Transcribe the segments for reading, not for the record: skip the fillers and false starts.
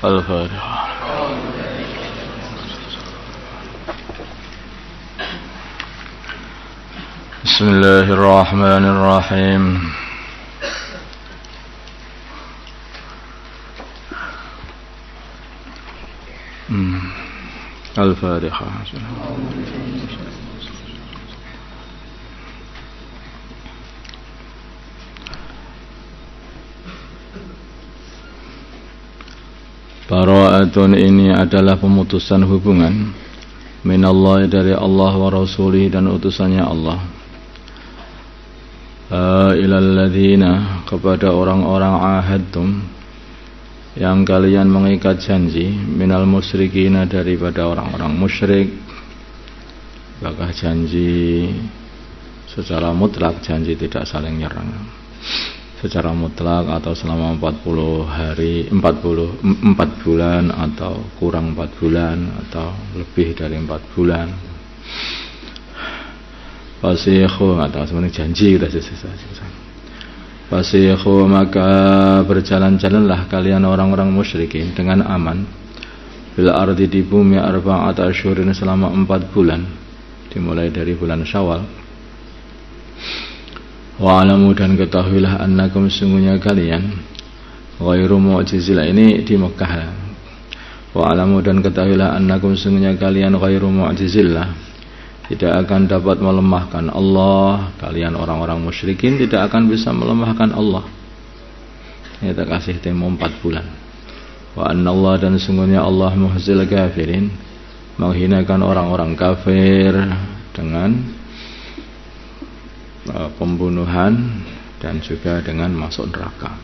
Al-Fatihah. Bismillahirrahmanirrahim. Al-Fatihah. Bara'atun ini adalah pemutusan hubungan minallah dari Allah wa rasulih dan utusannya Allah, ilal ladzina kepada orang-orang ahadtum yang kalian mengikat janji, minal musyrikina daripada orang-orang musyrik. Apakah janji secara mutlak, janji tidak saling nyerang secara mutlak, atau selama 40 hari, 4 bulan, atau kurang 4 bulan, atau lebih dari 4 bulan. Fasihu, atau sebenarnya janji sudah selesai. Fasihu, maka berjalan-jalanlah kalian orang-orang musyrikin dengan aman bil ardi di bumi arba'at asyhurin selama 4 bulan, dimulai dari bulan Syawal. Wa'alamu dan ketahuilah annakum sungguhnya kalian ghairu mu'jizillah, ini di Mekah. Wa'alamu dan ketahuilah annakum sungguhnya kalian ghairu mu'jizillah, tidak akan dapat melemahkan Allah. Kalian orang-orang musyrikin tidak akan bisa melemahkan Allah. Ini kita kasih tempo 4 bulan. Wa annallaha dan sungguhnya Allah muhzil kafirin, menghinakan orang-orang kafir dengan pembunuhan dan juga dengan masuk neraka.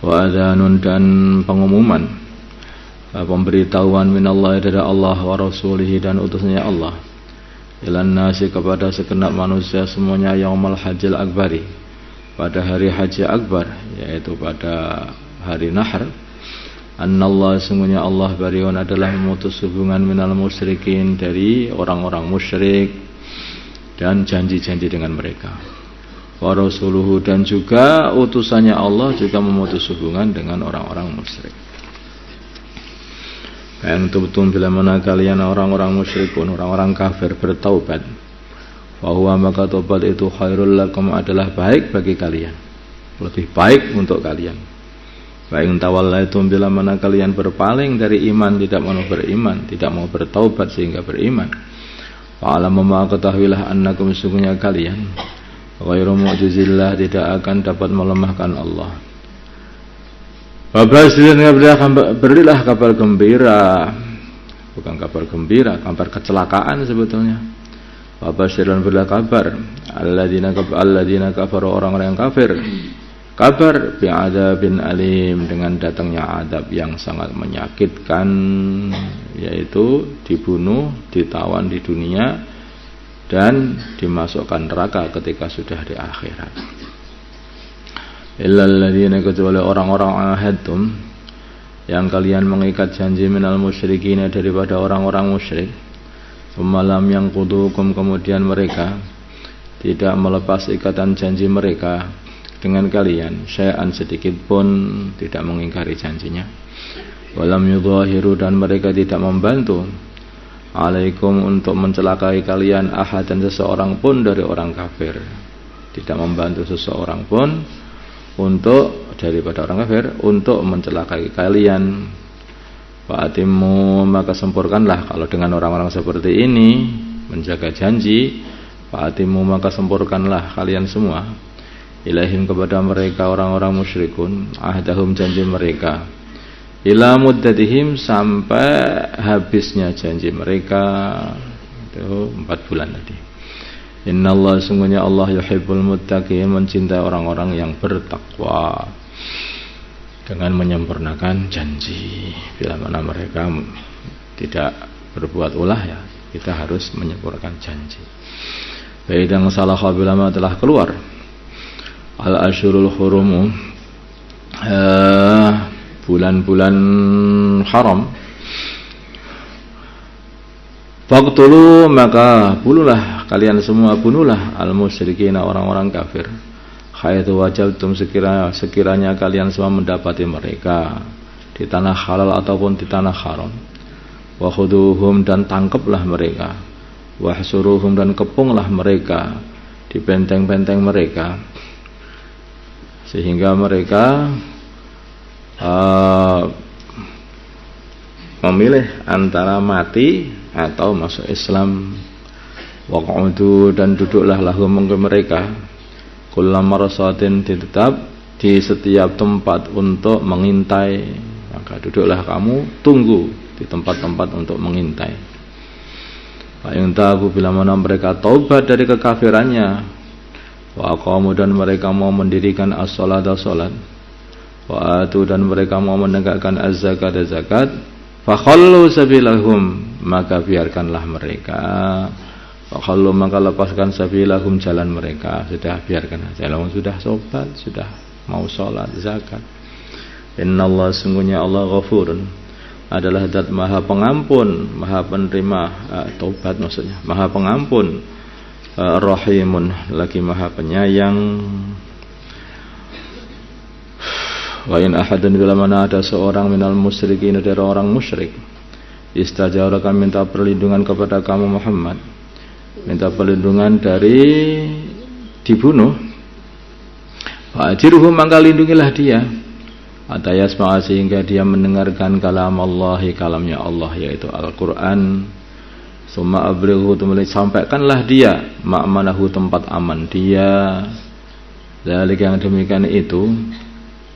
Wa adhanun dan pengumuman, pemberitahuan minallah dari Allah wa rasulihi dan utusnya Allah, ilan nasi kepada segenap manusia semuanya, yaumul hajjil akbari pada hari haji akbar, yaitu pada hari Nahr. Annallah sungguhnya Allah bariun adalah memutus hubungan minal musyrikin dari orang-orang musyrik dan janji-janji dengan mereka. Wa rasuluhu dan juga utusannya Allah juga memutus hubungan dengan orang-orang musyrik. Yang tubtum bila mana kalian orang-orang musyrikun, orang-orang kafir bertaubat, wa huwa maka taubat itu khairul lakum adalah baik bagi kalian, lebih baik untuk kalian. Wa in tawallaitum bila mana kalian berpaling dari iman, tidak mau beriman, tidak mau bertaubat sehingga beriman, fa'alamu ma ketahuilah annakum sungguhnya kalian ghairu mu'jizillah tidak akan dapat melemahkan Allah. Berilah kabar gembira, bukan kabar gembira, kabar kecelakaan sebetulnya. Wabashiran berilah kabar alladzina kafaru orang-orang yang kafir, kabar bi'adzabin alim dengan datangnya adab yang sangat menyakitkan, yaitu dibunuh, ditawan di dunia dan dimasukkan neraka ketika sudah di akhirat. Illal ladzina, kecuali orang-orang ahadtum yang kalian mengikat janji, minal musyrikin daripada orang-orang musyrik, malam yang kudukum kemudian mereka tidak melepas ikatan janji mereka dengan kalian, syai'an sedikit pun tidak mengingkari janjinya. Walam yudhahiru dan mereka tidak membantu alaikum untuk mencelakai kalian ahad dan seseorang pun dari orang kafir, tidak membantu seseorang pun untuk daripada orang kafir untuk mencelakai kalian. Fa'atimu maka sempurkanlah, kalau dengan orang-orang seperti ini menjaga janji, fa'atimu maka sempurkanlah kalian semua ilaihim kepada mereka orang-orang musyrikun ahdahum janji mereka, ila muddatihim sampai habisnya janji mereka, itu 4 bulan tadi. Innallaha sungguhnya Allah yuhibbul muttaqin mencintai orang-orang yang bertakwa dengan menyempurnakan janji. Bila mana mereka tidak berbuat ulah, ya kita harus menyempurnakan janji. Baidang salah bila mana telah keluar al-asyurul hurumu, bulan-bulan haram, faqtulu maka bunuhlah kalian semua, bunuhlah al-musyrikin orang-orang kafir, haitsu wajadtum sekiranya kalian semua mendapati mereka, di tanah halal ataupun di tanah haram. Wa khuduhum, dan tangkaplah mereka. Wahsuruhum, dan kepunglah mereka di benteng-benteng mereka, sehingga mereka memilih antara mati atau masuk Islam. Waq'udu, dan duduklah lahum untuk mereka kullam marsatin, tetap di setiap tempat untuk mengintai. Maka duduklah kamu, tunggu di tempat-tempat untuk mengintai. Fa in tabu, bila mana mereka taubat dari kekafirannya, wa aqamu, dan mereka mau mendirikan as-salata, salat, wa atu, dan mereka mau menegakkan az-zakat, zakat, fa khallu sabilahum, maka biarkanlah mereka. Fa khallu, maka lepaskan sabilahum, jalan mereka. Sudah, biarkan saja. Sudah sobat, sudah mau salat, zakat. Innallaha, sungguhnya Allah, ghafurun, adalah zat maha pengampun, maha penerima taubat, maksudnya maha pengampun, rahimun, lagi maha penyayang. Wa in ahadun, bila mana ada seorang minal musyrikin, dari orang musyrik, istajaraka, minta perlindungan kepada kamu Muhammad, minta perlindungan dari dibunuh, fa'ajirhu, maka lindungilah dia, atayasma'a, sehingga dia mendengarkan kalam Allah, kalamnya Allah, yaitu Al-Quran. Summa ablighu, sampaikanlah dia ma'manahu, tempat aman dia. Dzalik, yang demikian itu,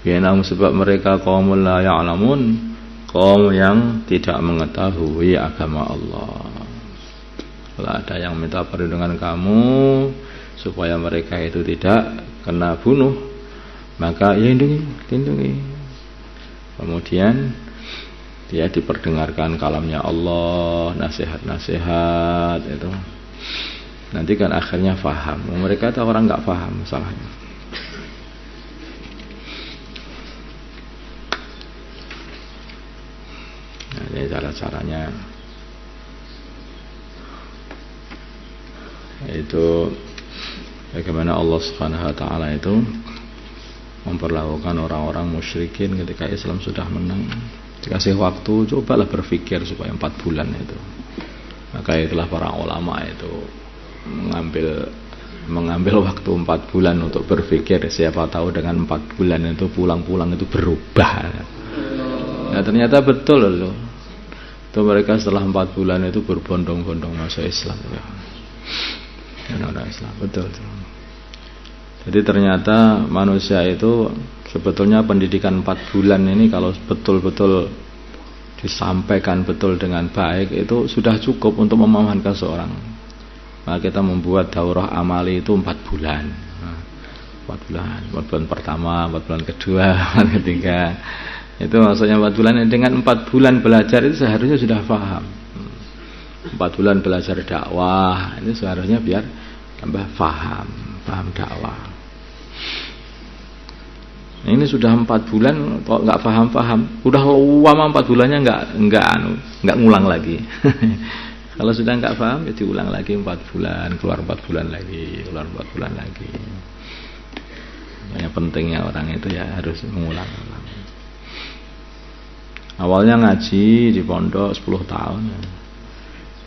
bi'annahum, sebab mereka qaumul la ya'lamun, kaum yang tidak mengetahui agama Allah. Kalau ada yang minta perlindungan kamu supaya mereka itu tidak kena bunuh, maka ya lindungi. Kemudian dia diperdengarkan kalamnya Allah, nasihat-nasihat itu. Nanti kan akhirnya faham. Mereka itu orang nggak faham masalahnya. Nah, ini cara-caranya. Itu bagaimana Allah Subhanahu wa taala itu memperlakukan orang-orang musyrikin ketika Islam sudah menang. Dikasih waktu, cobalah berpikir supaya 4 bulan itu. Maka itulah para ulama itu mengambil waktu 4 bulan untuk berpikir. Siapa tahu dengan 4 bulan itu pulang-pulang itu berubah. Nah, ternyata betul loh. Itu mereka setelah 4 bulan itu berbondong-bondong masuk Islam. Islam, betul. Jadi ternyata manusia itu sebetulnya pendidikan 4 bulan ini kalau betul-betul disampaikan betul dengan baik itu sudah cukup untuk memahamkan seorang. Maka kita membuat daurah amali itu 4 bulan. 4 bulan pertama, 4 bulan kedua, 4 bulan ketiga. Itu maksudnya 4 bulan. Dengan 4 bulan belajar itu seharusnya sudah paham. 4 bulan belajar dakwah ini seharusnya biar tambah paham dakwah. Ini sudah 4 bulan kok nggak paham, udah lama 4 bulannya nggak ngulang lagi. Kalau sudah nggak paham ya diulang lagi 4 bulan, keluar 4 bulan lagi, keluar 4 bulan lagi. Yang pentingnya orang itu ya harus mengulang. Awalnya ngaji di pondok 10 tahun,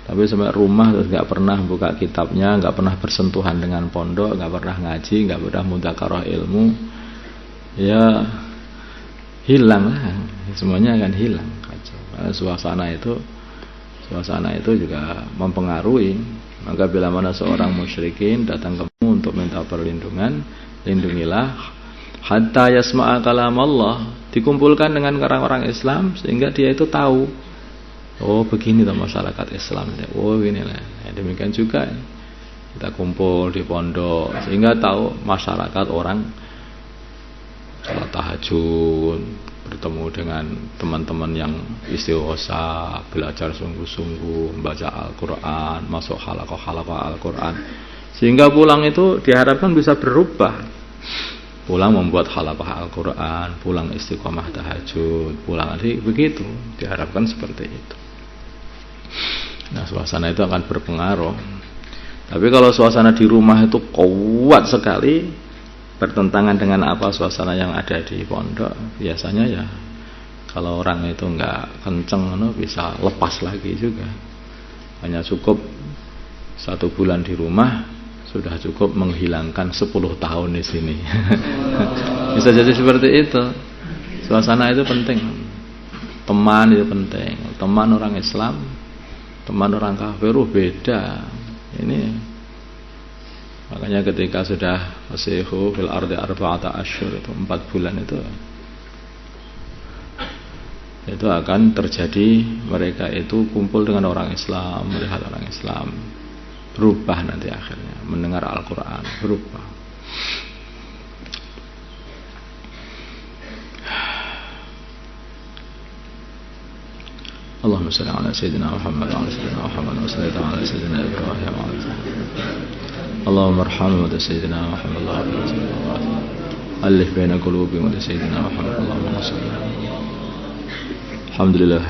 tapi sampai rumah terus nggak pernah buka kitabnya, nggak pernah bersentuhan dengan pondok, nggak pernah ngaji, nggak pernah mudzakarah ilmu. Ya hilang lah, semuanya akan hilang. Karena suasana itu juga mempengaruhi. Maka bila mana seorang musyrikin datang kamu untuk minta perlindungan, lindungilah hatta yasma'a kalam Allah, dikumpulkan dengan orang-orang Islam sehingga dia itu tahu, oh begini toh masyarakat Islam, oh beginilah. Ya, demikian juga kita kumpul di pondok sehingga tahu masyarakat orang salat tahajud, bertemu dengan teman-teman yang istighosa, belajar sungguh-sungguh, membaca Al-Quran, masuk halaqah Al-Quran, sehingga pulang itu diharapkan bisa berubah. Pulang membuat halaqah Al-Quran, pulang istiqomah tahajud, pulang begitu, diharapkan seperti itu. Nah, suasana itu akan berpengaruh. Tapi kalau suasana di rumah itu kuat sekali, bertentangan dengan apa suasana yang ada di pondok, biasanya ya Kalau orang itu nggak kenceng, bisa lepas lagi juga. Hanya cukup 1 bulan di rumah sudah cukup menghilangkan 10 tahun di sini. Bisa jadi seperti itu. Suasana itu penting. Teman itu penting. Teman orang Islam, teman orang kafir beda. Ini makanya ketika sudah fasihu fil ardi arba'ata asyhur, itu 4 bulan itu akan terjadi, mereka itu kumpul dengan orang Islam, melihat orang Islam, berubah nanti akhirnya, mendengar Al-Quran, berubah. Allahumma salli ala sayyidina Muhammad wa ala sayyidina Muhammad wa salli ala sayyidina Ibrahim wa ala sayyidina Allahumma arhamna wa sayyidina Muhammad wa ala sayyidina Ibrahim alif baina qulubihim wa sayyidina Muhammad Allahumma salli. Alhamdulillah.